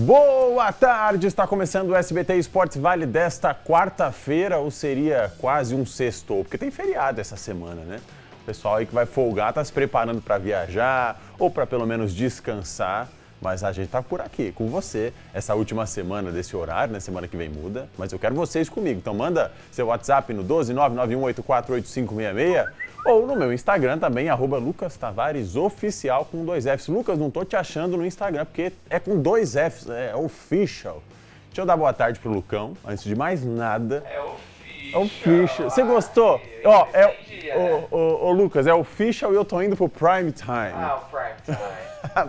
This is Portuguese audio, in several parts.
Boa tarde, está começando o SBT Esportes Vale desta quarta-feira, ou seria quase um sextou, porque tem feriado essa semana, né? O pessoal aí que vai folgar está se preparando para viajar ou para pelo menos descansar, mas a gente está por aqui com você essa última semana desse horário, né? Semana que vem muda, mas eu quero vocês comigo, então manda seu WhatsApp no 12991848566 ou no meu Instagram também, @LucasTavaresOficial com 2 Fs. Lucas, não tô te achando no Instagram, porque é com 2 Fs, é official. Deixa eu dar boa tarde pro Lucão, antes de mais nada. É official. Official. Você gostou? Ó, ô Lucas, é official e eu tô indo pro Prime Time. Ah, o Prime Time.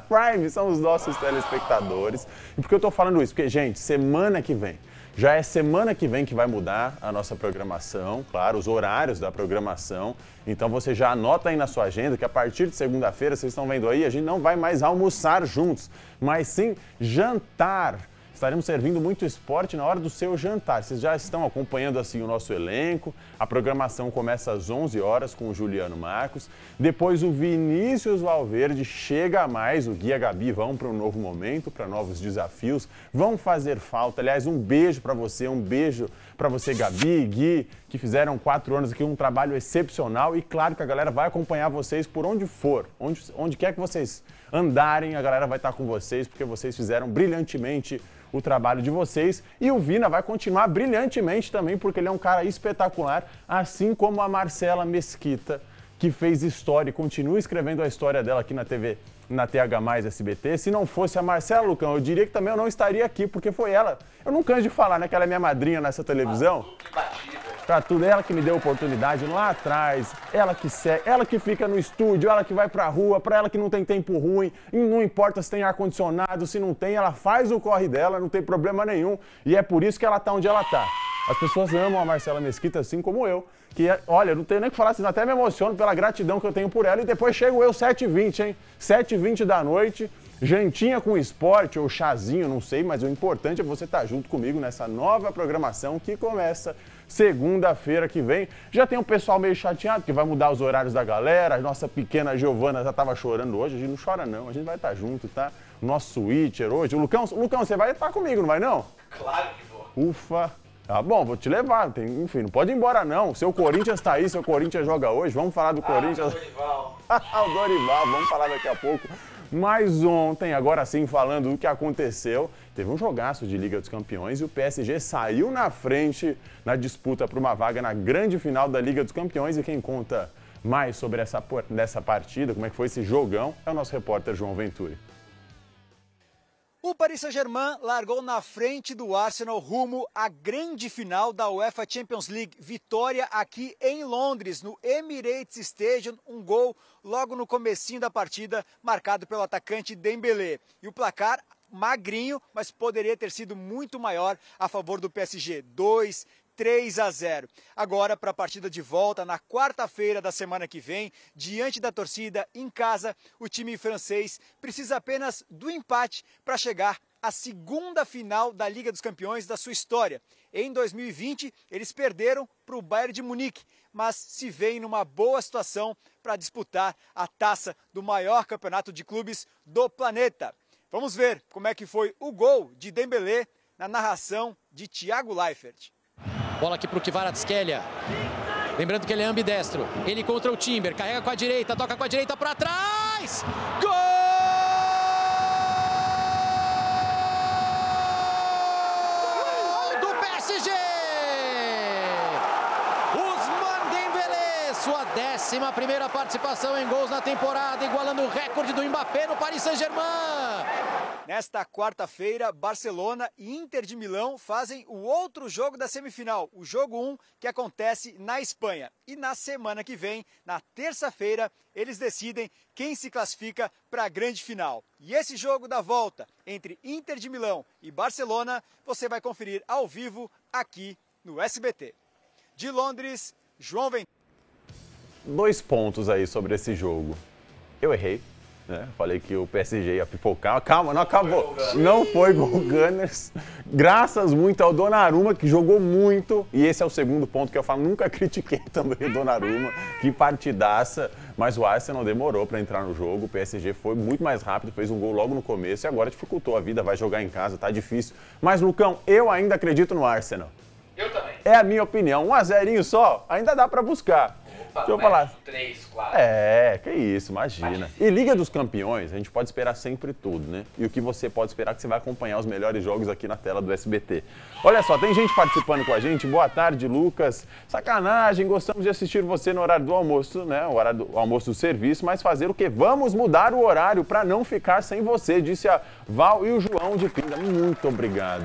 Prime são os nossos telespectadores. E por que eu tô falando isso? Porque, gente, semana que vem, já é semana que vem que vai mudar a nossa programação, claro, os horários da programação. Então você já anota aí na sua agenda que a partir de segunda-feira, vocês estão vendo aí, a gente não vai mais almoçar juntos, mas sim jantar. Estaremos servindo muito esporte na hora do seu jantar. Vocês já estão acompanhando assim o nosso elenco. A programação começa às 11 horas com o Juliano Marcos. Depois o Vinícius Valverde chega a mais. O Gui e a Gabi vão para um novo momento, para novos desafios. Vão fazer falta. Aliás, um beijo para você, Gabi, Gui, que fizeram 4 anos aqui um trabalho excepcional. E claro que a galera vai acompanhar vocês por onde for, onde quer que vocês andarem, a galera vai estar com vocês, porque vocês fizeram brilhantemente o trabalho de vocês, e o Vina vai continuar brilhantemente também, porque ele é um cara espetacular, assim como a Marcela Mesquita, que fez história e continua escrevendo a história dela aqui na TV, na TH+ SBT. Se não fosse a Marcela, Lucão, eu diria que também eu não estaria aqui, porque foi ela. Eu não canso de falar, né, que ela é minha madrinha nessa televisão. Que batida. Pra tudo, ela que me deu oportunidade lá atrás, ela que segue, ela que fica no estúdio, ela que vai pra rua, pra ela que não tem tempo ruim, e não importa se tem ar-condicionado, se não tem, ela faz o corre dela, não tem problema nenhum, e é por isso que ela tá onde ela tá. As pessoas amam a Marcela Mesquita, assim como eu, que olha, não tenho nem o que falar, assim, até me emociono pela gratidão que eu tenho por ela, e depois chego eu 7h20, hein, 7h20 da noite, jantinha com esporte ou chazinho, não sei, mas o importante é você estar junto comigo nessa nova programação que começa segunda-feira que vem. Já tem um pessoal meio chateado que vai mudar os horários da galera. A nossa pequena Giovana já estava chorando hoje. A gente não chora não, a gente vai estar junto, tá? Nosso switcher hoje. O Lucão, você vai estar comigo, não vai não? Claro que vou. Ufa. Tá bom, vou te levar. Enfim, não pode ir embora não. Seu Corinthians tá aí, seu Corinthians joga hoje. Vamos falar do Corinthians. O Dorival. O Dorival, vamos falar daqui a pouco. Mas ontem, agora sim, falando do que aconteceu, teve um jogaço de Liga dos Campeões e o PSG saiu na frente na disputa por uma vaga na grande final da Liga dos Campeões. E quem conta mais sobre dessa partida, como é que foi esse jogão, é o nosso repórter João Venturi. O Paris Saint-Germain largou na frente do Arsenal rumo à grande final da UEFA Champions League. Vitória aqui em Londres, no Emirates Stadium, um gol logo no comecinho da partida, marcado pelo atacante Dembélé. E o placar magrinho, mas poderia ter sido muito maior a favor do PSG. 3-0. Agora, para a partida de volta, na quarta-feira da semana que vem, diante da torcida, em casa, o time francês precisa apenas do empate para chegar à segunda final da Liga dos Campeões da sua história. Em 2020, eles perderam para o Bayern de Munique, mas se veem numa boa situação para disputar a taça do maior campeonato de clubes do planeta. Vamos ver como é que foi o gol de Dembélé na narração de Thiago Leifert. Bola aqui para o Kvaratskhelia. Lembrando que ele é ambidestro. Ele contra o Timber. Carrega com a direita, toca com a direita para trás. Gol! Do PSG! Ousmane Dembélé, sua 11ª participação em gols na temporada, igualando o recorde do Mbappé no Paris Saint-Germain. Nesta quarta-feira, Barcelona e Inter de Milão fazem o outro jogo da semifinal, o jogo 1, que acontece na Espanha. E na semana que vem, na terça-feira, eles decidem quem se classifica para a grande final. E esse jogo da volta entre Inter de Milão e Barcelona, você vai conferir ao vivo aqui no SBT. De Londres, João Venturi. 2 pontos aí sobre esse jogo. Eu errei. né? Falei que o PSG ia pipocar. Calma, não acabou. Não foi gol Gunners. Graças muito ao Donnarumma, que jogou muito. E esse é o segundo ponto que eu falo. Nunca critiquei também o Donnarumma. Que partidaça. Mas o Arsenal demorou para entrar no jogo. O PSG foi muito mais rápido, fez um gol logo no começo e agora dificultou a vida. Vai jogar em casa, tá difícil. Mas, Lucão, eu ainda acredito no Arsenal. Eu também. É a minha opinião. 1-0 só, ainda dá para buscar. Deixa eu falar. 3, 4. Que isso, imagina. E Liga dos Campeões, a gente pode esperar sempre tudo, né? E o que você pode esperar é que você vai acompanhar os melhores jogos aqui na tela do SBT. Olha só, tem gente participando com a gente. Boa tarde, Lucas. Sacanagem, gostamos de assistir você no horário do almoço, né? O horário do almoço do serviço, mas fazer o quê? Vamos mudar o horário para não ficar sem você, disse a Val e o João de Pinda. Muito obrigado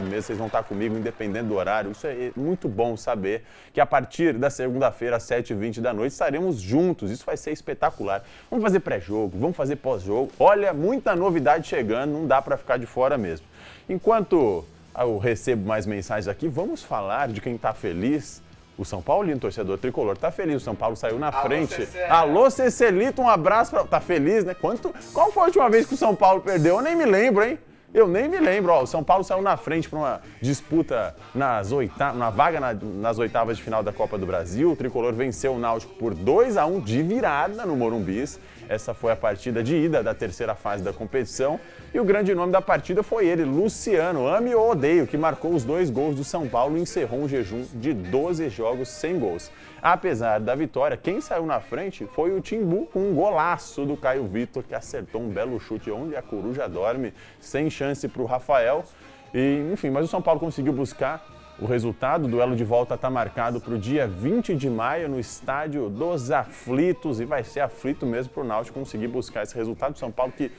mesmo. Vocês vão estar comigo independente do horário. Isso é muito bom saber que a partir da segunda-feira, às 7h20 da noite, estaremos juntos. Isso vai ser espetacular. Vamos fazer pré-jogo, vamos fazer pós-jogo. Olha, muita novidade chegando, não dá para ficar de fora mesmo. Enquanto eu recebo mais mensagens aqui, vamos falar de quem está feliz. O São Paulino, torcedor tricolor, tá feliz. O São Paulo saiu na frente. Alô, Cecelito, um abraço pra... Tá feliz, né? Qual foi a última vez que o São Paulo perdeu? Eu nem me lembro, hein? Eu nem me lembro. Ó, o São Paulo saiu na frente para uma disputa nas oitavas de final da Copa do Brasil. O tricolor venceu o Náutico por 2-1 de virada no Morumbis. Essa foi a partida de ida da terceira fase da competição. E o grande nome da partida foi ele, Luciano, ame ou odeio, que marcou os 2 gols do São Paulo e encerrou um jejum de 12 jogos sem gols. Apesar da vitória, quem saiu na frente foi o Timbu, com um golaço do Caio Vitor, que acertou um belo chute onde a coruja dorme, sem chance para o Rafael. E, enfim, mas o São Paulo conseguiu buscar o resultado. O duelo de volta está marcado para o dia 20 de maio no Estádio dos Aflitos e vai ser aflito mesmo para o Náutico conseguir buscar esse resultado. O São Paulo que,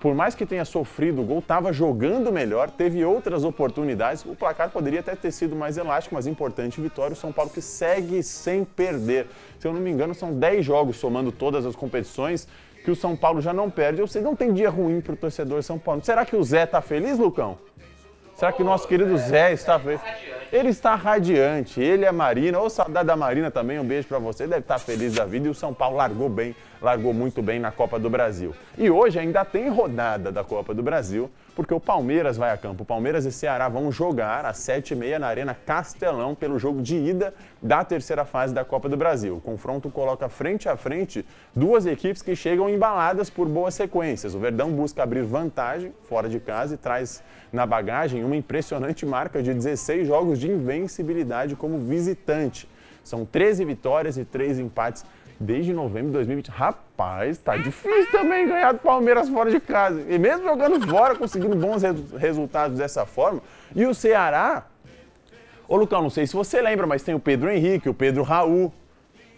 por mais que tenha sofrido o gol, estava jogando melhor, teve outras oportunidades. O placar poderia até ter sido mais elástico, mas importante vitória. O São Paulo que segue sem perder. Se eu não me engano, são 10 jogos somando todas as competições que o São Paulo já não perde. Eu sei, não tem dia ruim para o torcedor São Paulo. Será que o Zé está feliz, Lucão? Será que o nosso querido Zé está feliz? Ele está radiante, ele é a Marina, ou saudade da Marina também, um beijo para você, deve estar feliz da vida. E o São Paulo largou muito bem na Copa do Brasil. E hoje ainda tem rodada da Copa do Brasil, porque o Palmeiras vai a campo. O Palmeiras e Ceará vão jogar às 7h30 na Arena Castelão pelo jogo de ida da terceira fase da Copa do Brasil. O confronto coloca frente a frente duas equipes que chegam embaladas por boas sequências. O Verdão busca abrir vantagem fora de casa e traz na bagagem uma impressionante marca de 16 jogos de invencibilidade como visitante. São 13 vitórias e 3 empates desde novembro de 2020. Rapaz, tá difícil também ganhar do Palmeiras fora de casa. E mesmo jogando fora, conseguindo bons resultados dessa forma. E o Ceará... Ô, Lucão, não sei se você lembra, mas tem o Pedro Henrique, o Pedro Raul,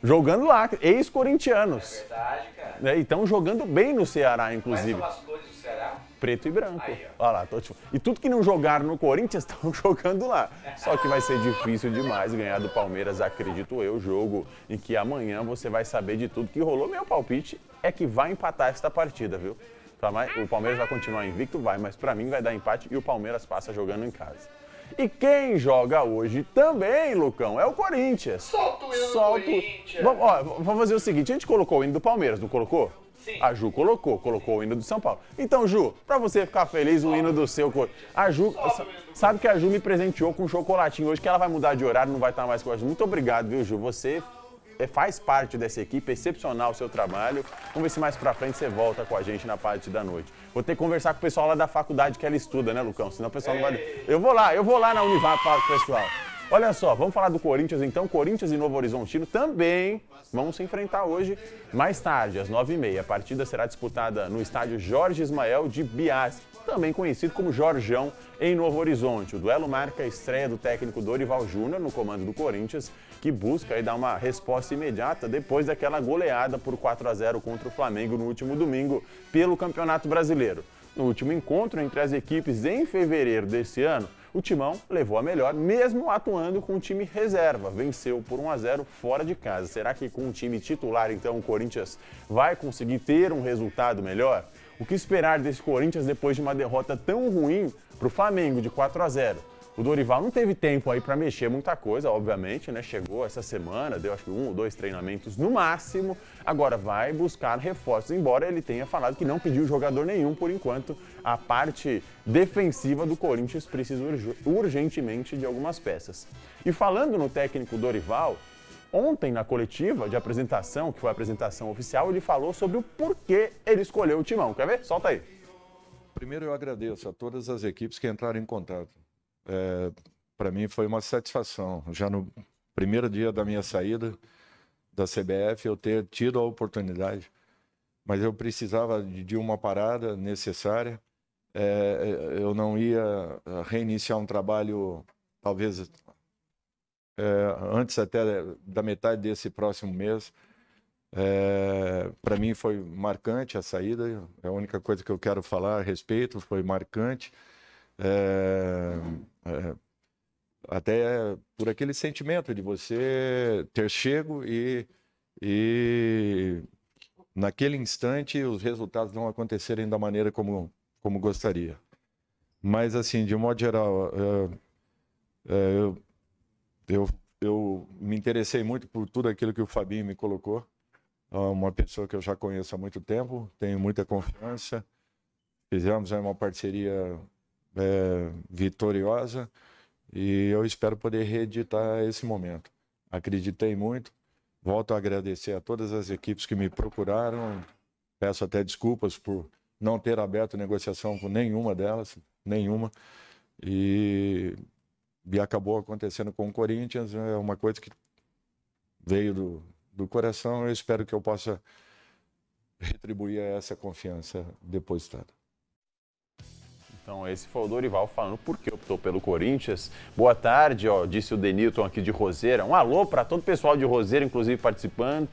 jogando lá, ex-corintianos. É verdade, cara. E estão jogando bem no Ceará, inclusive. Quais são as cores do Ceará? Preto e branco. Aí, olha lá, E tudo que não jogaram no Corinthians estão jogando lá. Só que vai ser difícil demais ganhar do Palmeiras, acredito eu. Jogo em que amanhã você vai saber de tudo que rolou. Meu palpite é que vai empatar esta partida, viu? O Palmeiras vai continuar invicto, mas pra mim vai dar empate e o Palmeiras passa jogando em casa. E quem joga hoje também, Lucão, é o Corinthians. Solta o hino do Corinthians. Vamos fazer o seguinte, a gente colocou o hino do Palmeiras, não colocou? Sim. A Ju colocou o hino do São Paulo. Então, Ju, pra você ficar feliz, o hino do seu... A Ju, sabe que a Ju me presenteou com um chocolatinho hoje, que ela vai mudar de horário, não vai estar mais com a gente. Muito obrigado, viu, Ju? Você faz parte dessa equipe, excepcional o seu trabalho. Vamos ver se mais pra frente você volta com a gente na parte da noite. Vou ter que conversar com o pessoal lá da faculdade que ela estuda, né, Lucão? Senão o pessoal não vai... Eu vou lá na Univap falar com o pessoal. Olha só, vamos falar do Corinthians então. Corinthians e Novo Horizontino também vão se enfrentar hoje, mais tarde, às 9h30. A partida será disputada no estádio Jorge Ismael de Biás, também conhecido como Jorjão, em Novo Horizonte. O duelo marca a estreia do técnico Dorival Júnior no comando do Corinthians, que busca aí dar uma resposta imediata depois daquela goleada por 4-0 contra o Flamengo no último domingo pelo Campeonato Brasileiro. No último encontro entre as equipes em fevereiro desse ano, o Timão levou a melhor, mesmo atuando com o time reserva. Venceu por 1-0 fora de casa. Será que com o time titular, então, o Corinthians vai conseguir ter um resultado melhor? O que esperar desse Corinthians depois de uma derrota tão ruim para o Flamengo de 4-0? O Dorival não teve tempo aí para mexer muita coisa, obviamente, né? Chegou essa semana, deu acho que 1 ou 2 treinamentos no máximo. Agora vai buscar reforços, embora ele tenha falado que não pediu jogador nenhum por enquanto. A parte defensiva do Corinthians precisa urgentemente de algumas peças. E falando no técnico Dorival, ontem na coletiva de apresentação, que foi a apresentação oficial, ele falou sobre o porquê ele escolheu o Timão. Quer ver? Solta aí. Primeiro eu agradeço a todas as equipes que entraram em contato. Para mim foi uma satisfação, já no primeiro dia da minha saída da CBF, eu ter tido a oportunidade, mas eu precisava de uma parada necessária, eu não ia reiniciar um trabalho, talvez antes até da metade desse próximo mês. Para mim foi marcante a saída, é a única coisa que eu quero falar a respeito, foi marcante. Até por aquele sentimento de você ter chego e naquele instante os resultados não acontecerem da maneira como gostaria. Mas assim, de um modo geral, eu me interessei muito por tudo aquilo que o Fabinho me colocou. Uma pessoa que eu já conheço há muito tempo, tenho muita confiança. Fizemos uma parceria vitoriosa e eu espero poder reeditar esse momento. Acreditei muito, volto a agradecer a todas as equipes que me procuraram, peço até desculpas por não ter aberto negociação com nenhuma delas, e acabou acontecendo com o Corinthians, é uma coisa que veio do coração, eu espero que eu possa retribuir essa confiança depositada. Então esse foi o Dorival falando por que optou pelo Corinthians. Boa tarde, disse o Denilton aqui de Roseira. Um alô para todo o pessoal de Roseira, inclusive participando.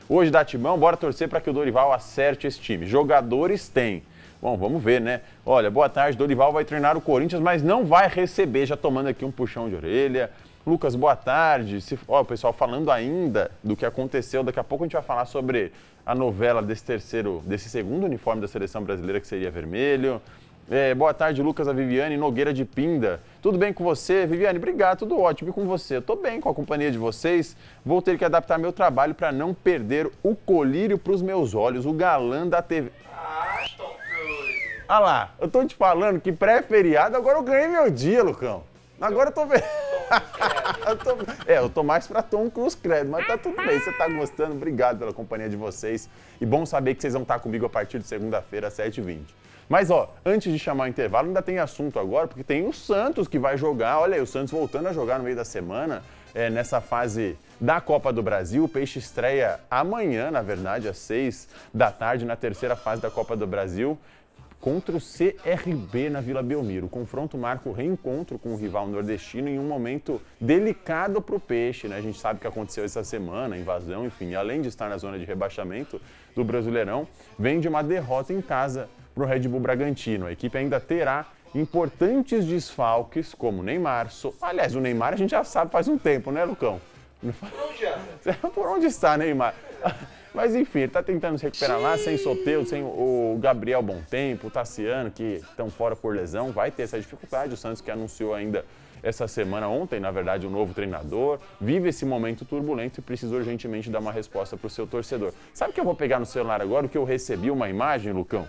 Hoje da Timão, bora torcer para que o Dorival acerte esse time. Jogadores tem. Bom, vamos ver, né? Olha, boa tarde, Dorival vai treinar o Corinthians, mas não vai receber, já tomando aqui um puxão de orelha. Lucas, boa tarde. O pessoal falando ainda do que aconteceu, daqui a pouco a gente vai falar sobre a novela desse segundo uniforme da seleção brasileira, que seria vermelho. Boa tarde, Lucas, a Viviane Nogueira de Pinda. Tudo bem com você? Viviane, obrigado, tudo ótimo. E com você? Eu tô bem com a companhia de vocês. Vou ter que adaptar meu trabalho para não perder o colírio para os meus olhos, o galã da TV. Ah lá, eu tô te falando que pré-feriado, agora eu ganhei meu dia, Lucão. Agora eu tô vendo. Eu tô mais pra Tom Cruise Credo, mas tá tudo bem, você tá gostando, obrigado pela companhia de vocês. E bom saber que vocês vão estar comigo a partir de segunda-feira, às 7h20. Mas, antes de chamar o intervalo, ainda tem assunto agora, porque tem o Santos que vai jogar, olha aí, o Santos voltando a jogar no meio da semana, nessa fase da Copa do Brasil. O Peixe estreia amanhã, na verdade, às 6h, na terceira fase da Copa do Brasil, contra o CRB na Vila Belmiro. O confronto marca o reencontro com o rival nordestino em um momento delicado para o Peixe, né? A gente sabe o que aconteceu essa semana, invasão, enfim, além de estar na zona de rebaixamento do Brasileirão, vem de uma derrota em casa para o Red Bull Bragantino. A equipe ainda terá importantes desfalques, como o Neymar. Aliás, o Neymar a gente já sabe faz um tempo, né, Lucão? Por onde está, Neymar? Mas enfim, ele está tentando se recuperar lá, sem Soteldo, sem o Gabriel Bom Tempo, o Tassiano, que estão fora por lesão, vai ter essa dificuldade. O Santos, que anunciou ainda essa semana, ontem, na verdade, o novo treinador, vive esse momento turbulento e precisa urgentemente dar uma resposta para o seu torcedor. Sabe o que eu vou pegar no celular agora? O que eu recebi, uma imagem, Lucão?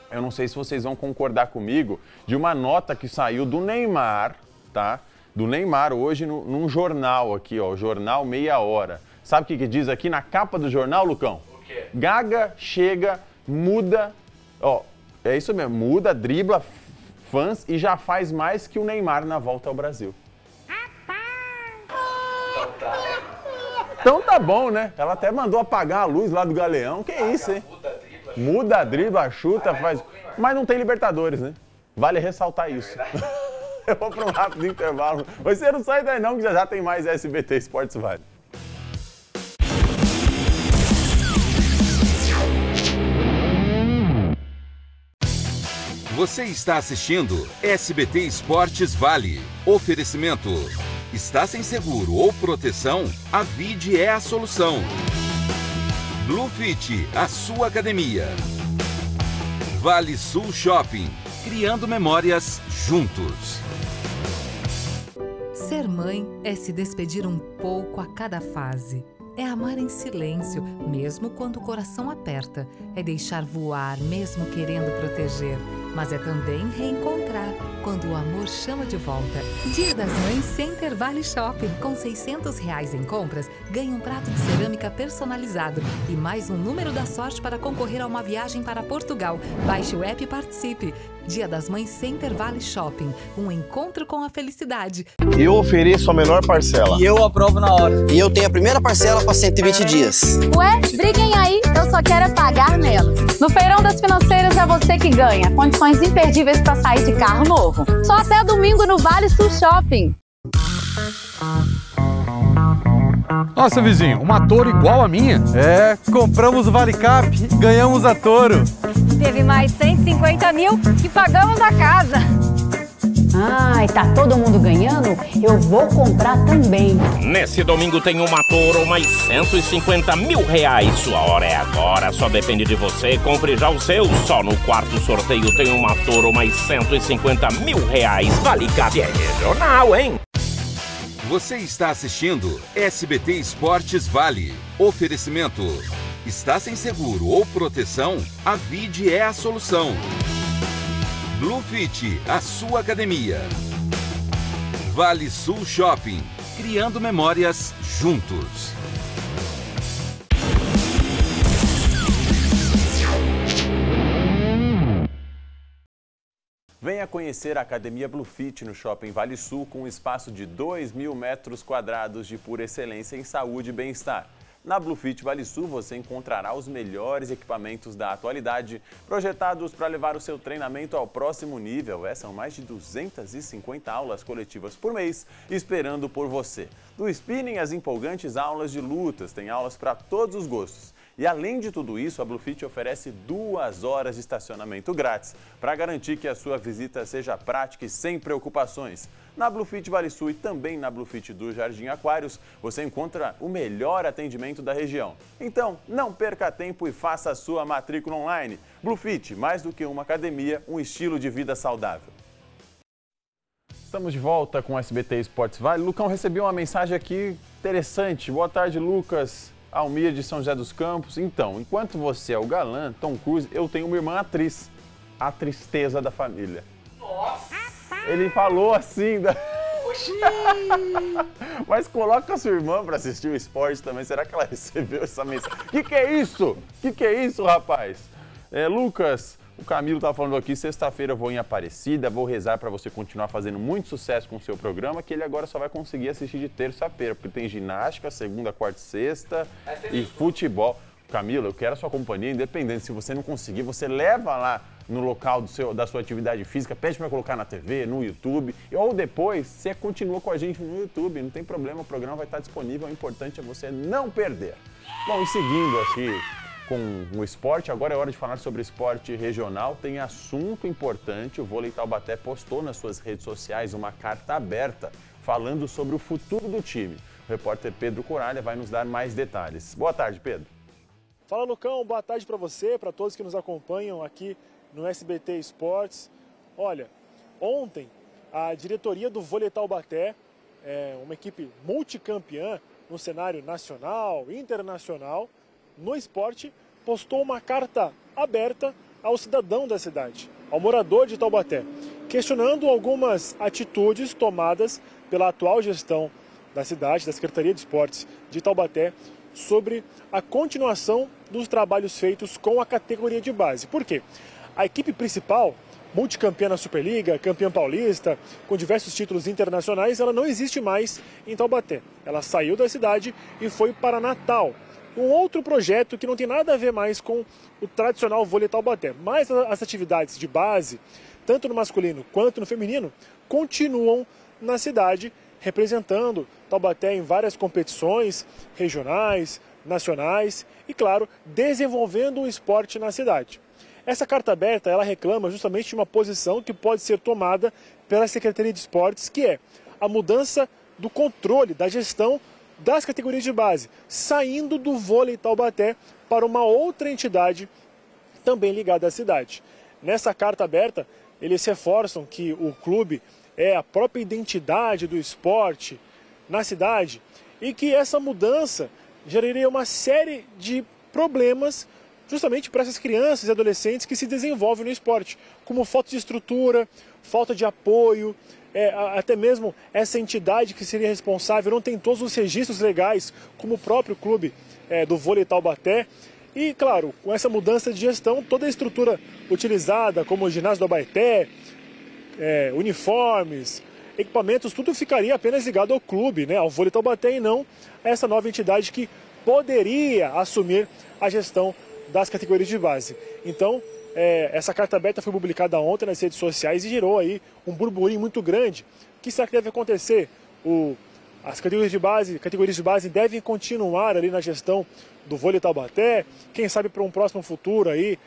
Eu não sei se vocês vão concordar comigo, de uma nota que saiu do Neymar, tá? Do Neymar hoje num jornal aqui, ó, Jornal Meia Hora. Sabe o que diz aqui na capa do jornal, Lucão? O quê? Gaga chega, muda, é isso mesmo, muda, dribla fãs e já faz mais que o Neymar na volta ao Brasil. Então tá bom, né? Ela até mandou apagar a luz lá do Galeão, que é isso, hein? Muda, dribla, chuta, faz... Mas não tem Libertadores, né? Vale ressaltar isso. Eu vou para um rápido intervalo. Você não sai daí não, que já tem mais SBT Esportes Vale. Você está assistindo SBT Esportes Vale. Oferecimento. Está sem seguro ou proteção? A Vide é a solução. Bluefit, a sua academia. Vale Sul Shopping. Criando memórias juntos. Ser mãe é se despedir um pouco a cada fase. É amar em silêncio, mesmo quando o coração aperta. É deixar voar, mesmo querendo proteger. Mas é também reencontrar, quando o amor chama de volta. Dia das Mães Center Vale Shopping. Com R$600 em compras, ganhe um prato de cerâmica personalizado e mais um número da sorte para concorrer a uma viagem para Portugal. Baixe o app e participe. Dia das Mães Center Vale Shopping. Um encontro com a felicidade. Eu ofereço a menor parcela. E eu aprovo na hora. E eu tenho a primeira parcela para 120 dias. Ué, briguem aí, eu só quero é pagar menos. No Feirão das Financeiras é você que ganha. Condições imperdíveis para sair de carro novo. Só até domingo no Vale Sul Shopping. Nossa, vizinho, uma Toro igual a minha? É, compramos o Vale Cap e ganhamos a Toro. Teve mais 150 mil e pagamos a casa. Ai, tá todo mundo ganhando? Eu vou comprar também. Nesse domingo tem uma Toro mais 150 mil reais. Sua hora é agora, só depende de você. Compre já o seu. Só no quarto sorteio tem uma Toro mais 150 mil reais. Vale Cap é regional, hein? Você está assistindo SBT Esportes Vale. Oferecimento. Está sem seguro ou proteção? A Vide é a solução. Bluefit, a sua academia. Vale Sul Shopping. Criando memórias juntos. Venha conhecer a Academia Bluefit no Shopping Vale Sul, com um espaço de 2.000 metros quadrados de pura excelência em saúde e bem-estar. Na Bluefit Vale Sul você encontrará os melhores equipamentos da atualidade, projetados para levar o seu treinamento ao próximo nível. São mais de 250 aulas coletivas por mês, esperando por você. Do spinning às empolgantes aulas de lutas, tem aulas para todos os gostos. E além de tudo isso, a Bluefit oferece 2 horas de estacionamento grátis para garantir que a sua visita seja prática e sem preocupações. Na Bluefit Vale Sul e também na Bluefit do Jardim Aquários, você encontra o melhor atendimento da região. Então, não perca tempo e faça a sua matrícula online. Bluefit, mais do que uma academia, um estilo de vida saudável. Estamos de volta com o SBT Esportes Vale. Lucão, recebi uma mensagem aqui interessante. Boa tarde, Lucas. Almir de São José dos Campos. Então, enquanto você é o galã, Tom Cruise, eu tenho uma irmã atriz. A tristeza da família. Nossa! Ele falou assim... Mas coloca a sua irmã para assistir o esporte também. Será que ela recebeu essa mensagem? Que é isso? Que é isso, rapaz? Lucas, o Camilo tá falando aqui, sexta-feira eu vou em Aparecida, vou rezar para você continuar fazendo muito sucesso com o seu programa, que ele agora só vai conseguir assistir de terça-feira, porque tem ginástica, segunda, quarta e sexta e futebol. Camilo, eu quero a sua companhia, independente. Se você não conseguir, você leva lá no local da sua atividade física, pede para colocar na TV, no YouTube, ou depois você continua com a gente no YouTube, não tem problema, o programa vai estar disponível, o importante é você não perder. Bom, e seguindo aqui com o esporte, agora é hora de falar sobre esporte regional, tem assunto importante, o Vôlei Taubaté postou nas suas redes sociais uma carta aberta falando sobre o futuro do time. O repórter Pedro Coralha vai nos dar mais detalhes. Boa tarde, Pedro. Fala, Lucão, boa tarde para você, para todos que nos acompanham aqui no SBT Esportes. Olha, ontem a diretoria do Vôlei Taubaté, uma equipe multicampeã no cenário nacional, internacional, no esporte, postou uma carta aberta ao cidadão da cidade, ao morador de Taubaté, questionando algumas atitudes tomadas pela atual gestão da cidade, da Secretaria de Esportes de Taubaté, sobre a continuação dos trabalhos feitos com a categoria de base. Por quê? A equipe principal, multicampeã na Superliga, campeã paulista, com diversos títulos internacionais, ela não existe mais em Taubaté. Ela saiu da cidade e foi para Natal. Um outro projeto que não tem nada a ver mais com o tradicional vôlei Taubaté. Mas as atividades de base, tanto no masculino quanto no feminino, continuam na cidade, representando Taubaté em várias competições regionais, nacionais e, claro, desenvolvendo o esporte na cidade. Essa carta aberta, ela reclama justamente de uma posição que pode ser tomada pela Secretaria de Esportes, que é a mudança do controle, da gestão das categorias de base, saindo do vôlei Taubaté para uma outra entidade também ligada à cidade. Nessa carta aberta, eles reforçam que o clube a própria identidade do esporte na cidade e que essa mudança geraria uma série de problemas justamente para essas crianças e adolescentes que se desenvolvem no esporte, como falta de estrutura, falta de apoio, até mesmo essa entidade que seria responsável não tem todos os registros legais, como o próprio clube do vôlei Taubaté. E, claro, com essa mudança de gestão, toda a estrutura utilizada, como o ginásio do Abaeté, uniformes, equipamentos, tudo ficaria apenas ligado ao clube, né, ao vôlei Taubaté, e não a essa nova entidade que poderia assumir a gestão das categorias de base. Então, essa carta aberta foi publicada ontem nas redes sociais e gerou aí um burburinho muito grande. O que será que deve acontecer? As categorias de base devem continuar ali na gestão do vôlei Taubaté. Quem sabe para um próximo futuro aí,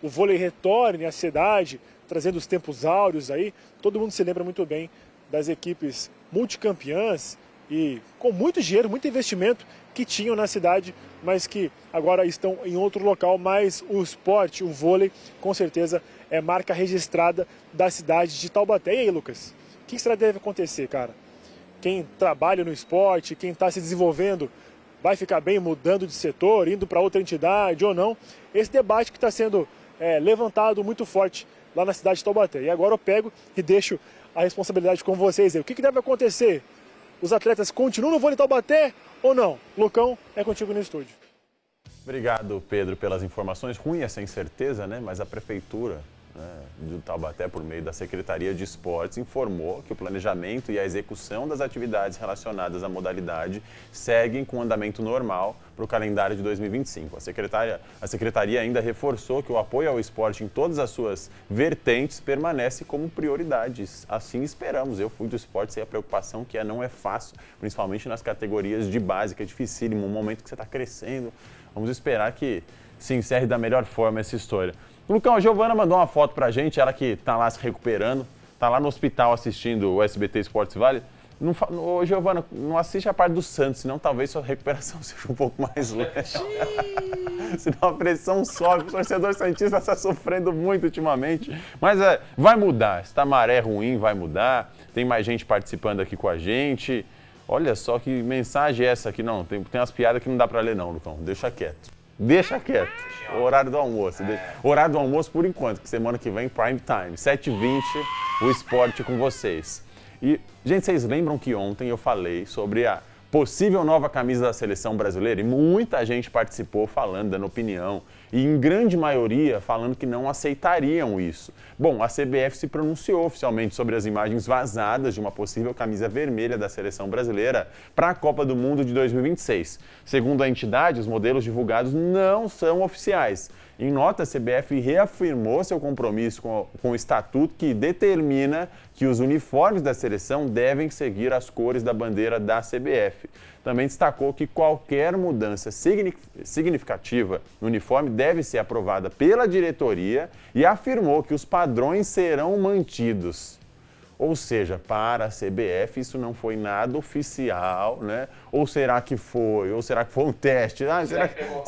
o vôlei retorne à cidade, trazendo os tempos áureos aí. Todo mundo se lembra muito bem das equipes multicampeãs e com muito dinheiro, muito investimento que tinham na cidade, mas que agora estão em outro local. Mas o esporte, o vôlei, com certeza é marca registrada da cidade de Taubaté. E aí, Lucas, o que será que deve acontecer, cara? Quem trabalha no esporte, quem está se desenvolvendo, vai ficar bem mudando de setor, indo para outra entidade ou não? Esse debate que está sendo levantado muito forte lá na cidade de Taubaté. E agora eu pego e deixo a responsabilidade com vocês aí. O que deve acontecer? Os atletas continuam no vôlei Taubaté ou não? Lucão, é contigo no estúdio. Obrigado, Pedro, pelas informações. Ruim é sem certeza, né? Mas a prefeitura de Taubaté, por meio da Secretaria de Esportes, informou que o planejamento e a execução das atividades relacionadas à modalidade seguem com andamento normal para o calendário de 2025. A Secretaria ainda reforçou que o apoio ao esporte em todas as suas vertentes permanece como prioridade. Assim esperamos. Eu fui do esporte, sei a preocupação que não é fácil, principalmente nas categorias de base, que é dificílimo, um momento que você está crescendo. Vamos esperar que se encerre da melhor forma essa história. Lucão, a Giovana mandou uma foto pra gente, ela que está lá se recuperando, está lá no hospital assistindo o SBT Esportes Vale. Ô, Giovana, não assiste a parte do Santos, senão talvez sua recuperação seja um pouco mais leve. Senão a pressão sobe, o torcedor santista está sofrendo muito ultimamente. Mas vai mudar, essa maré ruim vai mudar, tem mais gente participando aqui com a gente. Olha só que mensagem é essa aqui, não, tem umas piadas que não dá para ler não, Lucão, deixa quieto. Deixa quieto. O horário do almoço. Horário do almoço por enquanto, que semana que vem, prime time. 7h20, o esporte com vocês. E, gente, vocês lembram que ontem eu falei sobre a possível nova camisa da seleção brasileira? E muita gente participou falando, dando opinião. E em grande maioria falando que não aceitariam isso. Bom, a CBF se pronunciou oficialmente sobre as imagens vazadas de uma possível camisa vermelha da seleção brasileira para a Copa do Mundo de 2026. Segundo a entidade, os modelos divulgados não são oficiais. Em nota, a CBF reafirmou seu compromisso com o estatuto que determina que os uniformes da seleção devem seguir as cores da bandeira da CBF. Também destacou que qualquer mudança significativa no uniforme deve ser aprovada pela diretoria e afirmou que os padrões serão mantidos. Ou seja, para a CBF isso não foi nada oficial, né? Ou será que foi? Ou será que foi um teste?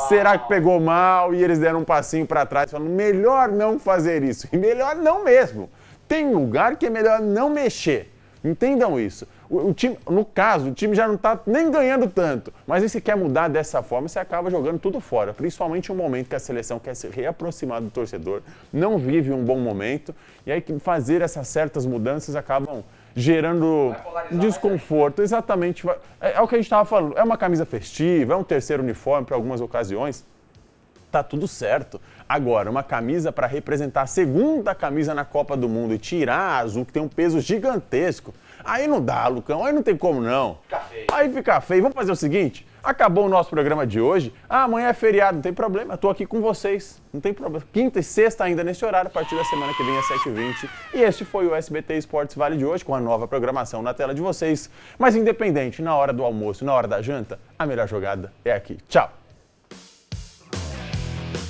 Será que pegou mal e eles deram um passinho para trás falando melhor não fazer isso? E melhor não mesmo. Tem lugar que é melhor não mexer. Entendam isso. O time, no caso, o time já não está nem ganhando tanto, mas se quer mudar dessa forma, você acaba jogando tudo fora, principalmente em um momento que a seleção quer se reaproximar do torcedor, não vive um bom momento, e aí fazer essas certas mudanças acabam gerando desconforto. Exatamente, é o que a gente estava falando, é uma camisa festiva, é um terceiro uniforme para algumas ocasiões, tá tudo certo. Agora, uma camisa para representar a segunda camisa na Copa do Mundo e tirar a azul, que tem um peso gigantesco, aí não dá, Lucão, aí não tem como não. Aí fica feio. Vamos fazer o seguinte, acabou o nosso programa de hoje, amanhã é feriado, não tem problema, eu tô aqui com vocês, não tem problema. Quinta e sexta ainda nesse horário, a partir da semana que vem às 7h20. E este foi o SBT Esportes Vale de hoje, com a nova programação na tela de vocês. Mas independente, na hora do almoço, na hora da janta, a melhor jogada é aqui. Tchau!